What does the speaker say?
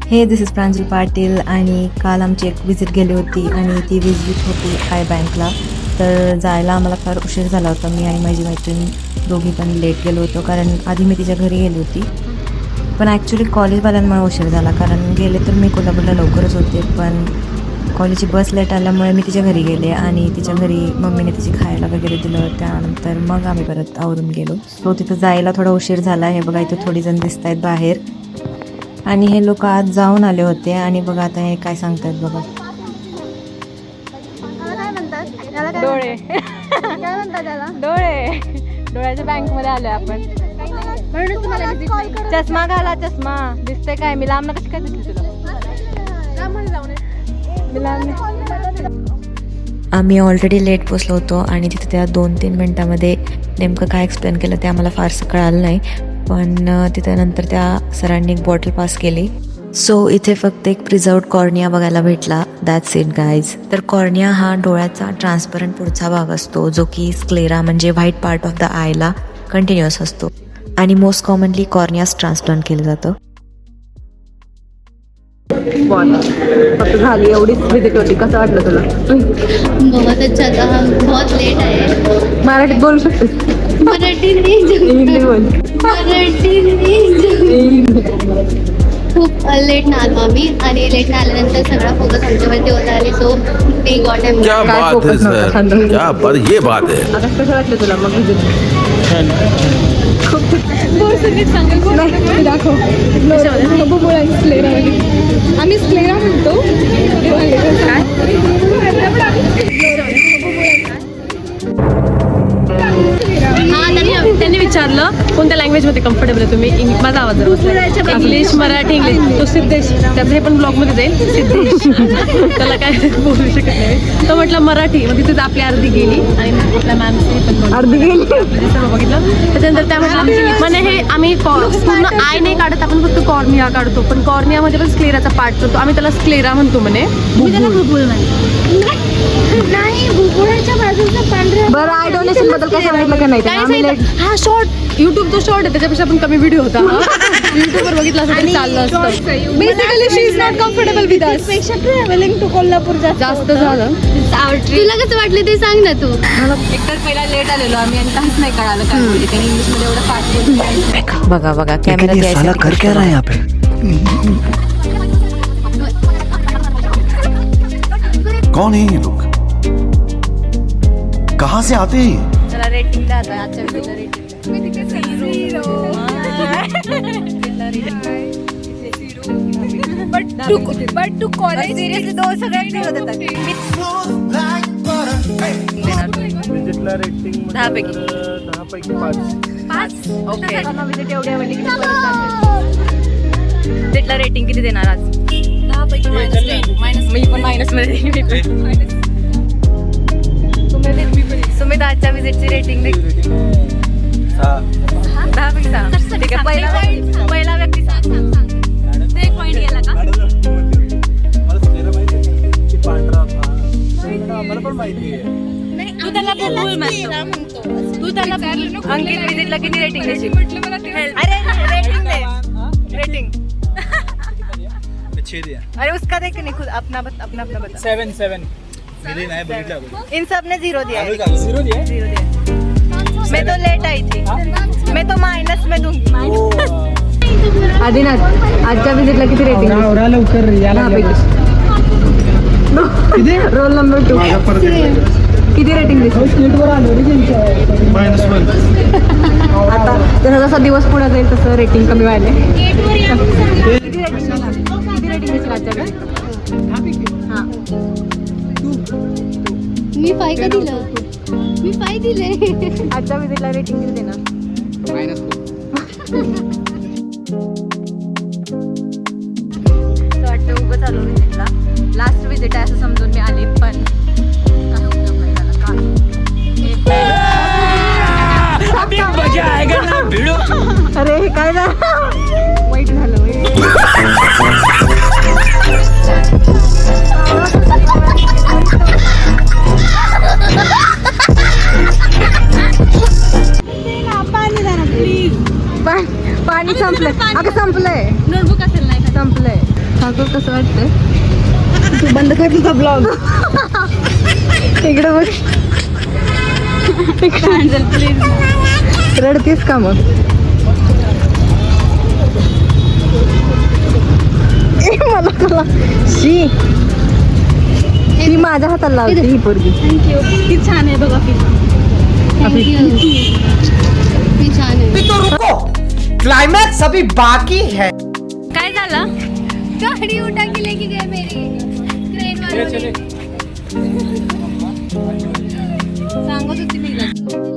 हे दिस इज प्रांजल पाटील आणि काल आमची एक विजिट गेली होती आणि ती विजिट होती आय बँकला. तर जायला आम्हाला फार उशीर झाला होता. मी आणि माझी मैत्रीण दोघी पण लेट गेलो होतो कारण आधी मी तिच्या घरी गेली होती. पण ॲक्च्युली कॉलेजवाल्यांमुळे उशीर झाला कारण गेले तर मी कोल्हापूरला लवकरच होते, पण कॉलेजची बस लेट आल्यामुळे मी तिच्या घरी गेले आणि तिच्या घरी मम्मीने तिची खायला वगैरे दिलं. त्यानंतर मग आम्ही परत आवरून गेलो. सो तिथं जायला थोडा उशीर झाला. हे बघा इथं थोडी जण दिसत आहेत बाहेर आणि हे लोक आज जाऊन आले होते आणि बघा आता हे काय सांगतात बघा. डोळे काय म्हणतात त्याला? डोळे. डोळ्याच्या बँक मध्ये आलोय आपण. म्हणून तुम्हाला चष्मा घाला. चष्मा दिसते काय? मी लांब ना कशी काय दिसली तुला? आम्ही ऑलरेडी लेट पोचलो होतो आणि तिथे त्या 2-3 मिनटामध्ये नेमकं काय एक्सप्लेन केलं ते आम्हाला फारसं कळालं नाही. पण तिथे नंतर त्या सरांनी एक बॉटल पास केली. सो इथे फक्त एक प्रिझर्वड कॉर्निया बघायला भेटला. That's it guys. तर कॉर्निया हा डोळ्याचा ट्रान्सपरंट पुढचा भाग असतो जो की स्क्लेरा म्हणजे व्हाईट पार्ट ऑफ द आयला कंटिन्युअस असतो आणि मोस्ट कॉमनली कॉर्नियास ट्रान्सप्लांट केलं जातं. फक्त झाली एवढीच विजिट होती. कसं वाटलं तुला? बहुत अच्छा था. बहुत लेट आए. मराठीत बोलू शकते? मराठी नाही. खूप लेट ना आलो आम्ही आणि लेट ना आल्यानंतर सगळा फोकस आमच्यावरती होता आणि सो वी गॉट एम. क्या बात है सर, क्या बात, ये बात है. आता कसं वाटलं तुला मग विजिट? आम्ही स्क्लेरा म्हणतो. त्यांनी विचारलं कोणत्या लँग्वेज मध्ये कम्फर्टेबल आहे तुम्ही. माझा आवाज जर इंग्लिश, मराठी, इंग्लिश. तो सिद्धेश, त्याचं हे पण ब्लॉग मध्ये जाईल. सिद्धेश त्याला काय बोलू शकत नाही. तो म्हटलं मराठी. मग तिथे आपली अर्धी गेली आणि आपल्या मॅमची पण अर्धी गेली. सर्व बघितलं. त्याच्यानंतर त्या म्हटलं म्हणजे हे आम्ही पूर्ण आय नाही काढत, आपण फक्त कॉर्निया काढतो. पण कॉर्नियामध्ये पण स्क्लेराचा पार्ट असतो. आम्ही त्याला स्क्लेरा म्हणतो म्हणे. नाही, भुबुळाच्या बाजूचा पांढरा. बरं, आय डोनेशन बद्दल काय सांगितलं का नाही? हा शॉर्ट युट्यूबचा शॉर्ट आहे, त्याच्यापेक्षा पण कमी व्हिडिओ होता. युट्यूबवर बघितला असं तरी चाललं असतं. Basically she is not comfortable with us. पेक्षा ट्रॅव्हलिंग टू कोल्हापूर जास्त झालं. तुला कसं वाटलं ते सांग ना तू. एकतर पहिला लेट आलेलो आम्ही आणि काहीच नाही कळालं काय बोलली त्याने. इंग्लिश मध्ये एवढं फास्ट बघा बघा कॅमेरा कर क्या रहा है यहाँ पे? कौन है ये लोग? कहाँ से आते हैं? चला रेटिंग द्या आता. आजच्या व्हिडिओला rating but to college seriously दोन सगळ्यात झिरो देतात. 10 पैकी 5. ओके. विजिट एवढी आवडली की विजिटला रेटिंग किती देणार आज? 10 पैकी मायनस. मी पण मायनस मध्ये. सुमित आजच्या विजिटची रेटिंग दे. 10 पैकी 6. ठीक आहे. पहिला व्यक्ती एक पॉइंट गेला का? तू त्याला भूल म्हणतो. तू त्याला अंकित विजिटला किती रेटिंग देशील? अरे रेटिंग दे. रेटिंग. अरे उसका देख नहीं, खुद अपना अपना बता. 7 मिली नहीं बगीचा. इन सब ने 0 दिया है. 0 दिया. मैं तो लेट आई थी. मैं तो माइनस में दूंगी. आदिनाथ आजच्या विजिटला किती रेटिंग? लवकर रोल नंबर 2 किती रेटिंग देशील? -1. आता जसा जसा दिवस पुढे जाईल तसं रेटिंग कमी व्हायला. किती रेटिंग देशील आजच्या? हां, मी 5 का दिलं? मी 5 दिले. आजच्या विजिटला रेटिंग किती देणार? वाटतं उभं चालू विजिटला. लास्ट विजिट आहे असं समजून मी आले, पण काही उपयोग नाही झाला. अरे हे काय झालं? वाईट झालं. पाणी संपलंय. अगं संपलंय. नोटबुक असेल नाही संपलंय. ठाकूर कसं वाटतंय? तू बंद कर तुझा ब्लॉग. इकडे बघ. रडतेस का मग? मला शी ती माझ्या हाताला लावते ही पोरगी. थँक्यू. किती छान आहे बघा थँक्यू. ती छान आहे. क्लाइमैक्स अभी बाकी है. काय झालं? गाडी उठा के लेके गए मेरी ट्रेन वाले. सांगत होती मी.